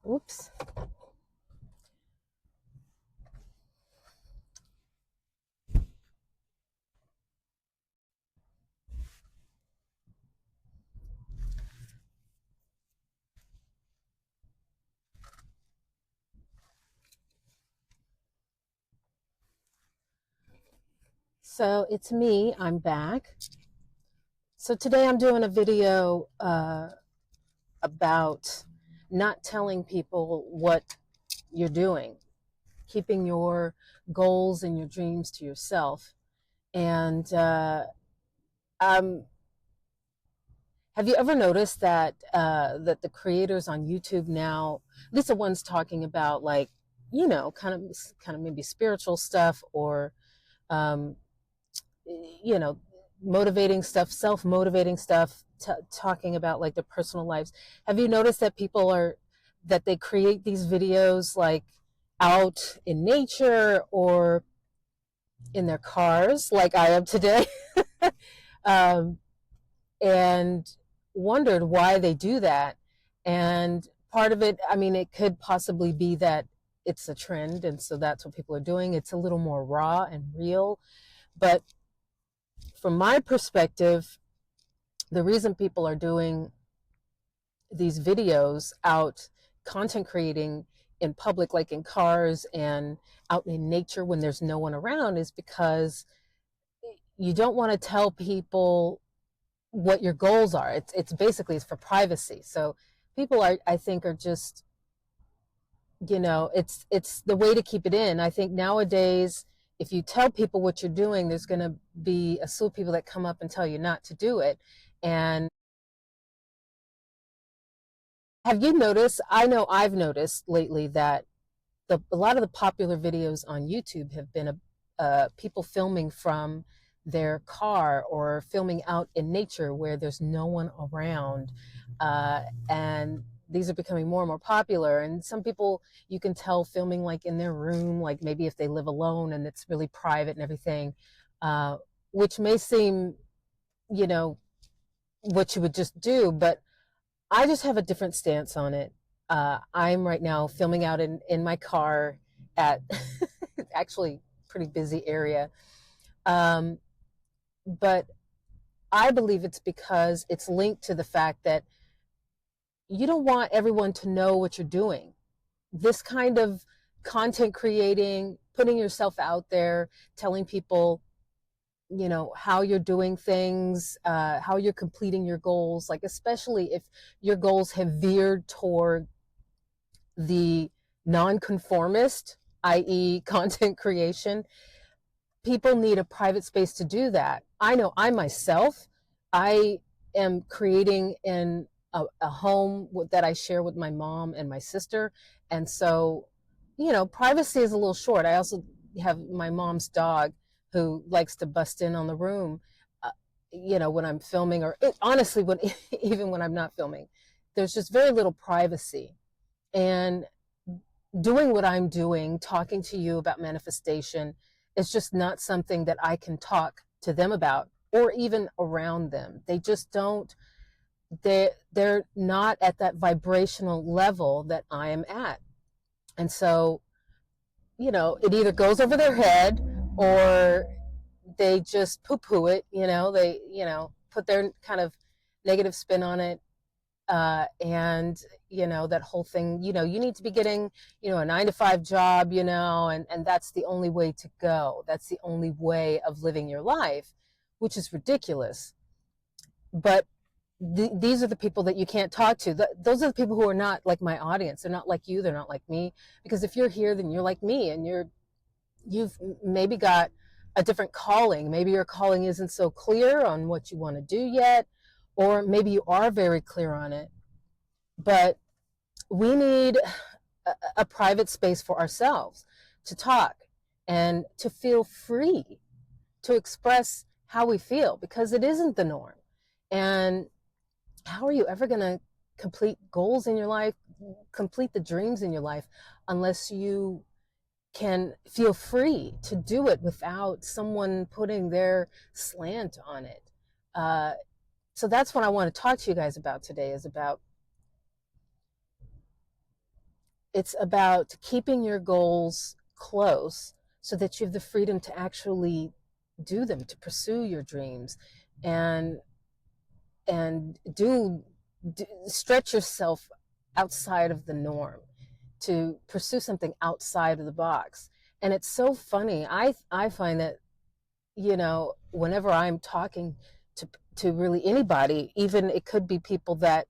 Oops. So it's me, I'm back. So today I'm doing a video about not telling people what you're doing, keeping your goals and your dreams to yourself. And um, have you ever noticed that that the creators on YouTube now, at least the ones talking about like, kind of maybe spiritual stuff or um, you know, motivating stuff, self-motivating stuff, talking about like their personal lives. Have you noticed that that they create these videos like out in nature or in their cars, like I am today, um, and wondered why they do that. And part of it, I mean, it could possibly be that it's a trend, and so that's what people are doing. It's a little more raw and real. But from my perspective, the reason people are doing these videos out, content creating in public, like in cars and out in nature when there's no one around, is because you don't want to tell people what your goals are. It's basically it's for privacy. So people are, I think, are just, it's the way to keep it in. I think nowadays, if you tell people what you're doing, there's going to be a slew of people that come up and tell you not to do it. And have you noticed? I know I've noticed lately that a lot of the popular videos on YouTube have been people filming from their car or filming out in nature where there's no one around. And these are becoming more and more popular. And some people you can tell filming like in their room, like maybe if they live alone and it's really private and everything, uh, which may seem, you know, what you would just do, but I just have a different stance on it. I'm right now filming out in my car at actually pretty busy area. Um, but I believe it's because it's linked to the fact that you don't want everyone to know what you're doing. This kind of content creating, putting yourself out there, telling people, how you're doing things, how you're completing your goals, like especially if your goals have veered toward the nonconformist, i.e., content creation, people need a private space to do that. I know I myself, I am creating in a home that I share with my mom and my sister. And so, privacy is a little short. I also have my mom's dog who likes to bust in on the room, uh, when I'm filming, or honestly, even when I'm not filming. There's just very little privacy. And doing what I'm doing, talking to you about manifestation, is just not something that I can talk to them about or even around them. They just don't, they're not at that vibrational level that I am at. And so, it either goes over their head or they just poo poo it, they, put their kind of negative spin on it, and that whole thing, you need to be getting, a 9 to 5 job, and that's the only way to go. That's the only way of living your life, which is ridiculous. But these are the people that you can't talk to. Those are the people who are not like my audience. They're not like you. They're not like me. Because if you're here, then you're like me, and you've maybe got a different calling. Maybe your calling isn't so clear on what you want to do yet, or maybe you are very clear on it. But we need a private space for ourselves to talk and to feel free to express how we feel, because it isn't the norm. And how are you ever going to complete goals in your life, complete the dreams in your life, unless you can feel free to do it without someone putting their slant on it? So that's what I want to talk to you guys about today, is about it's about keeping your goals close so that you have the freedom to actually do them, to pursue your dreams, and do stretch yourself outside of the norm, to pursue something outside of the box. And it's so funny. I find that, whenever I'm talking to really anybody, even it could be people that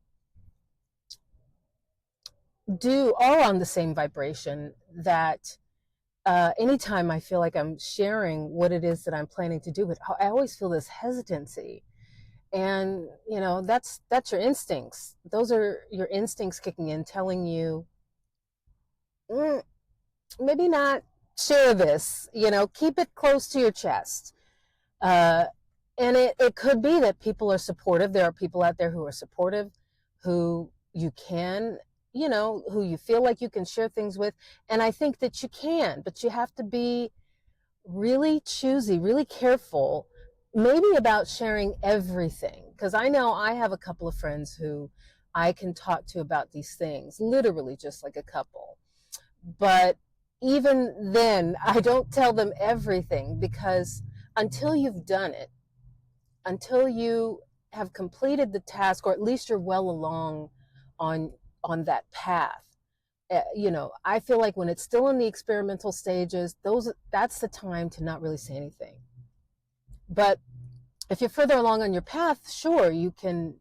are on the same vibration, that anytime I feel like I'm sharing what it is that I'm planning to do, but I always feel this hesitancy. And that's your instincts. Those are your instincts kicking in, telling you, mm, maybe not share this, keep it close to your chest. uh, and it could be that people are supportive. There are people out there who are supportive, who you can, who you feel like you can share things with. And I think that you can, but you have to be really choosy, really careful, maybe about sharing everything. Because I know I have a couple of friends who I can talk to about these things, literally just like a couple. But even then, I don't tell them everything, because until you've done it, until you have completed the task, or at least you're well along on that path, I feel like when it's still in the experimental stages, that's the time to not really say anything. But if you're further along on your path, sure, you can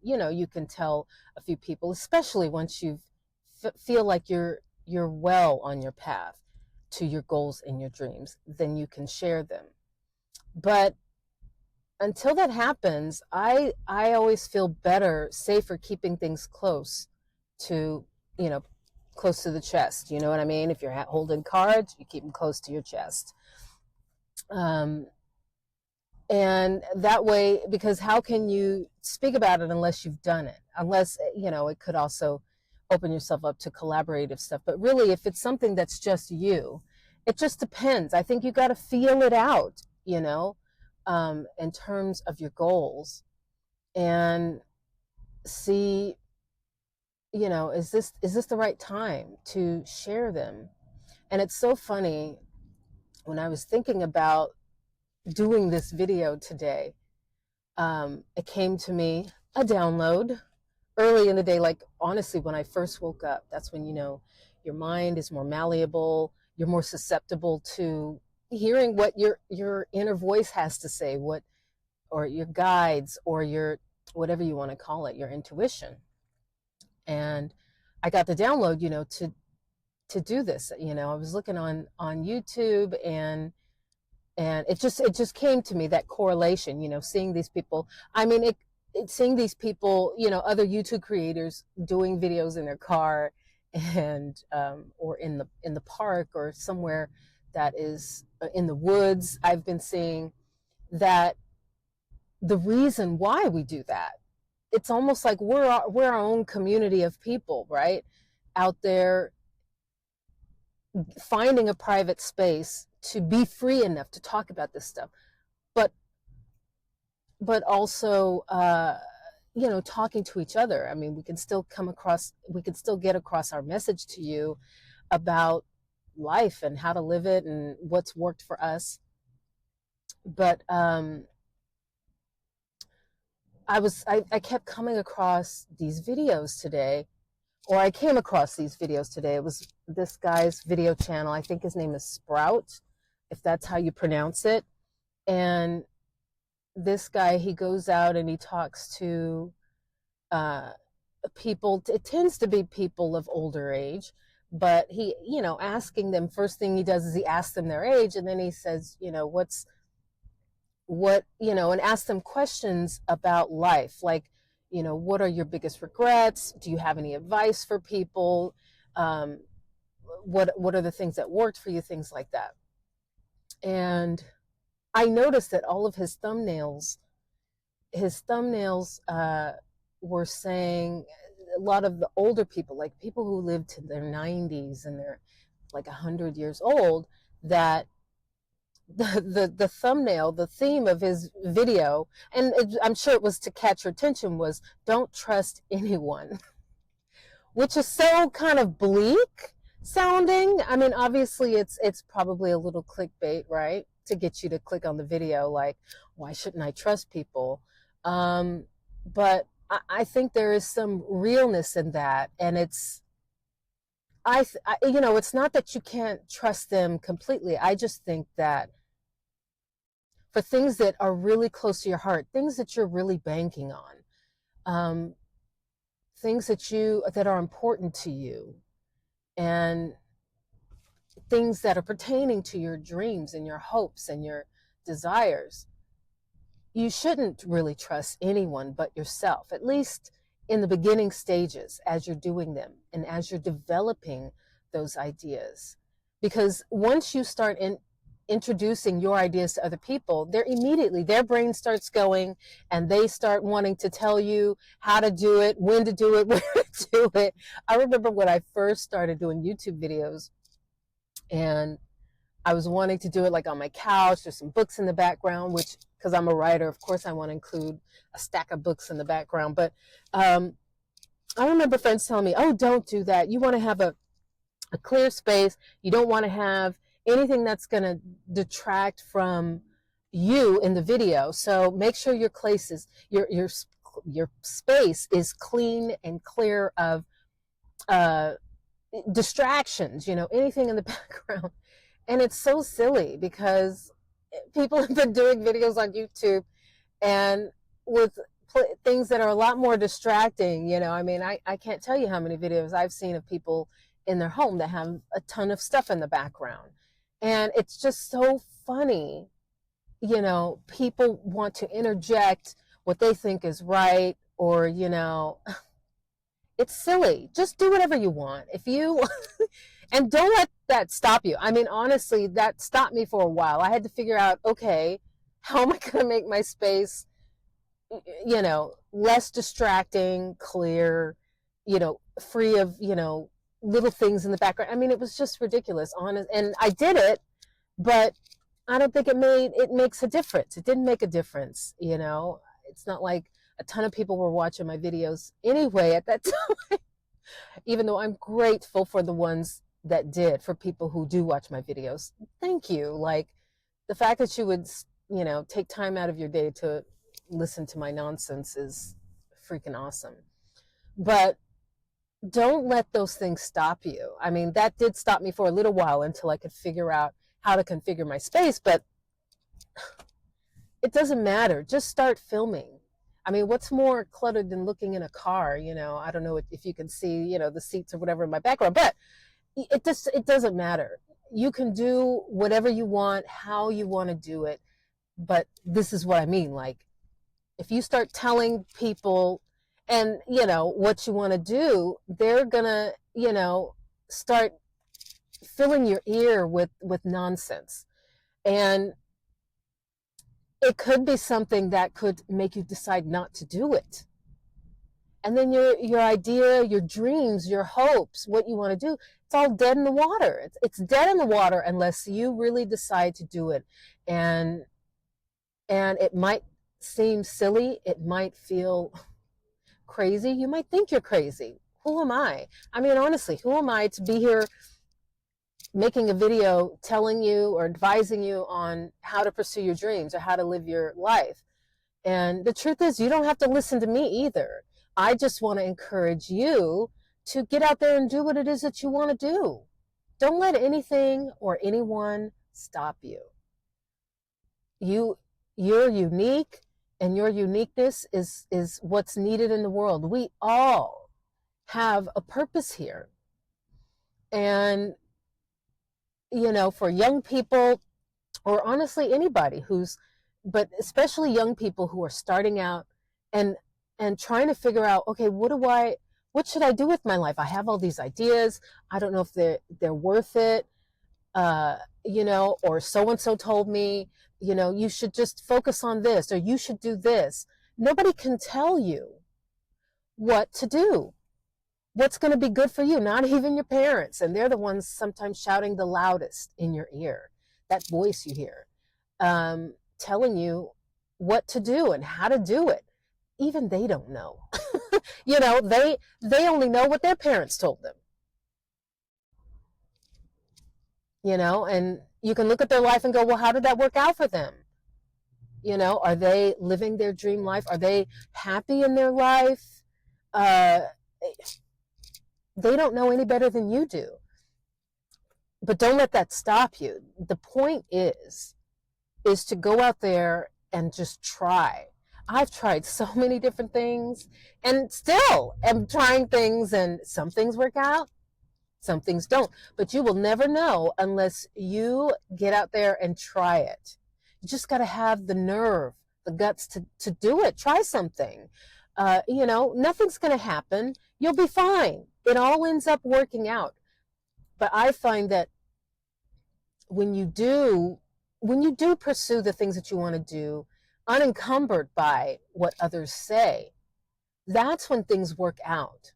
tell a few people, especially once you feel like you're well on your path to your goals and your dreams, then you can share them. But until that happens, I always feel better, safer keeping things close to, you know, close to the chest. You know what I mean? If you're holding cards, you keep them close to your chest. Um, and that way, because how can you speak about it unless you've done it? Unless, it could also open yourself up to collaborative stuff. But really, if it's something that's just you, it just depends. I think you got to feel it out, in terms of your goals, and see, is this the right time to share them? And it's so funny, when I was thinking about doing this video today, it came to me, a download early in the day, like honestly, when I first woke up. That's when, your mind is more malleable, you're more susceptible to hearing what your inner voice has to say, or your guides, or your, whatever you want to call it, your intuition. And I got the download, to do this. I was looking on YouTube, and it just came to me, that correlation, seeing these people. I mean, seeing these people, other YouTube creators doing videos in their car, and or in the park, or somewhere that is in the woods. I've been seeing that the reason why we do that, it's almost like we're our own community of people, right? Out there, finding a private space to be free enough to talk about this stuff, but also, talking to each other. I mean, we can still get across our message to you about life, and how to live it, and what's worked for us. But I kept coming across these videos today, or I came across these videos today. It was this guy's video channel. I think his name is Sprout, if that's how you pronounce it. And this guy, he goes out and he talks to people. It tends to be people of older age, but he, asking them, first thing he does is he asks them their age, and then he says, and ask them questions about life, like, what are your biggest regrets? Do you have any advice for people? Um, what are the things that worked for you? Things like that. And I noticed that all of his thumbnails were saying, a lot of the older people, like people who lived to their 90s and they're like 100 years old, that the thumbnail, the theme of his video, and I'm sure it was to catch your attention, was "Don't trust anyone," which is so kind of bleak, sounding. I mean, obviously it's probably a little clickbait, right? To get you to click on the video, like, why shouldn't I trust people? But I think there is some realness in that, and you know, it's not that you can't trust them completely. I just think that for things that are really close to your heart, things that you're really banking on, um, things that are important to you, and things that are pertaining to your dreams and your hopes and your desires, you shouldn't really trust anyone but yourself, at least in the beginning stages as you're doing them and as you're developing those ideas. Because once you start introducing your ideas to other people, their brain starts going, and they start wanting to tell you how to do it, when to do it, where to do it. I remember when I first started doing YouTube videos, and I was wanting to do it like on my couch. There's some books in the background, which, because I'm a writer, of course, I want to include a stack of books in the background. But I remember friends telling me, oh, don't do that. You want to have a clear space. You don't want to have anything that's going to detract from you in the video. So make sure your space is clean and clear of uh, distractions, you know, anything in the background. And it's so silly because people have been doing videos on YouTube and with things that are a lot more distracting. You know, I mean, I can't tell you how many videos I've seen of people in their home that have a ton of stuff in the background. And it's just so funny. You know, people want to interject what they think is right, or, you know, it's silly. Just do whatever you want. If you, and don't let that stop you. I mean, honestly, that stopped me for a while. I had to figure out, okay, how am I going to make my space, you know, less distracting, clear, you know, free of, you know, little things in the background. I mean, it was just ridiculous, honest. And I did it, but I don't think it makes a difference. It didn't make a difference, you know. It's not like a ton of people were watching my videos anyway at that time, even though I'm grateful for the ones that did, for people who do watch my videos. Thank you. Like, the fact that you would, you know, take time out of your day to listen to my nonsense is freaking awesome. But don't let those things stop you. I mean, that did stop me for a little while until I could figure out how to configure my space, but it doesn't matter. Just start filming. I mean, what's more cluttered than looking in a car? You know, I don't know if you can see, you know, the seats or whatever in my background, but it doesn't matter. You can do whatever you want, how you want to do it. But this is what I mean. Like, if you start telling people and, you know, what you want to do, they're gonna, you know, start filling your ear with nonsense. And it could be something that could make you decide not to do it. And then your idea, your dreams, your hopes, what you want to do, it's all dead in the water. It's dead in the water unless you really decide to do it. And it might seem silly. It might feel crazy. You might think you're crazy. Who am I? I mean, honestly, who am I to be here making a video telling you or advising you on how to pursue your dreams or how to live your life? And the truth is, you don't have to listen to me either. I just want to encourage you to get out there and do what it is that you want to do. Don't let anything or anyone stop you. You're unique, and your uniqueness is what's needed in the world. We all have a purpose here. And, you know, for young people, or honestly anybody but especially young people who are starting out and trying to figure out, okay, what should I do with my life? I have all these ideas. I don't know if they're worth it. You know, or so-and-so told me, you know, you should just focus on this, or you should do this. Nobody can tell you what to do, what's going to be good for you, not even your parents. And they're the ones sometimes shouting the loudest in your ear, that voice you hear, telling you what to do and how to do it. Even they don't know. You know, they only know what their parents told them. And you can look at their life and go, well, how did that work out for them? Are they living their dream life? Are they happy in their life? Uh, they don't know any better than you do. But don't let that stop you. The point is to go out there and just try. I've tried so many different things and still am trying things, and some things work out, some things don't. But you will never know unless you get out there and try it. You just got to have the nerve, the guts to do it. Try something. Nothing's going to happen. You'll be fine. It all ends up working out. But I find that when you do pursue the things that you want to do, unencumbered by what others say, that's when things work out.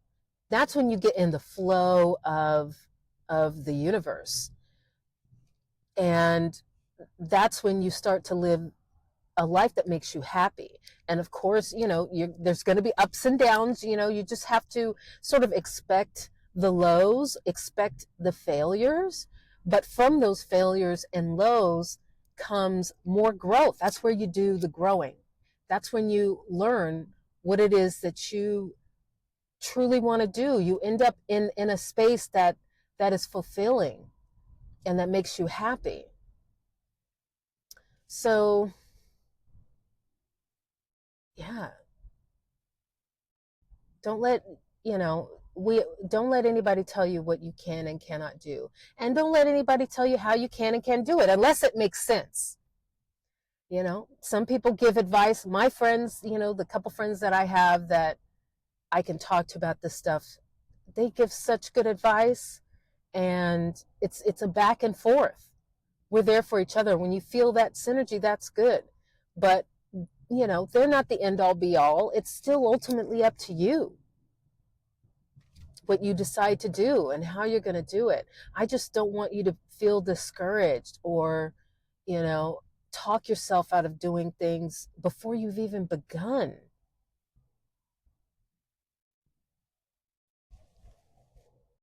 That's when you get in the flow of the universe. And that's when you start to live a life that makes you happy. And of course, there's going to be ups and downs. You just have to sort of expect the lows, expect the failures. But from those failures and lows comes more growth. That's where you do the growing. That's when you learn what it is that you truly want to do. You end up in a space that is fulfilling and that makes you happy. So, yeah, don't let, we don't let anybody tell you what you can and cannot do. And don't let anybody tell you how you can and can't do it unless it makes sense. Some people give advice. My friends, the couple friends that I have that I can talk to about this stuff, they give such good advice, and it's a back and forth. We're there for each other. When you feel that synergy, that's good. But, they're not the end all be all. It's still ultimately up to you what you decide to do and how you're going to do it. I just don't want you to feel discouraged or, talk yourself out of doing things before you've even begun.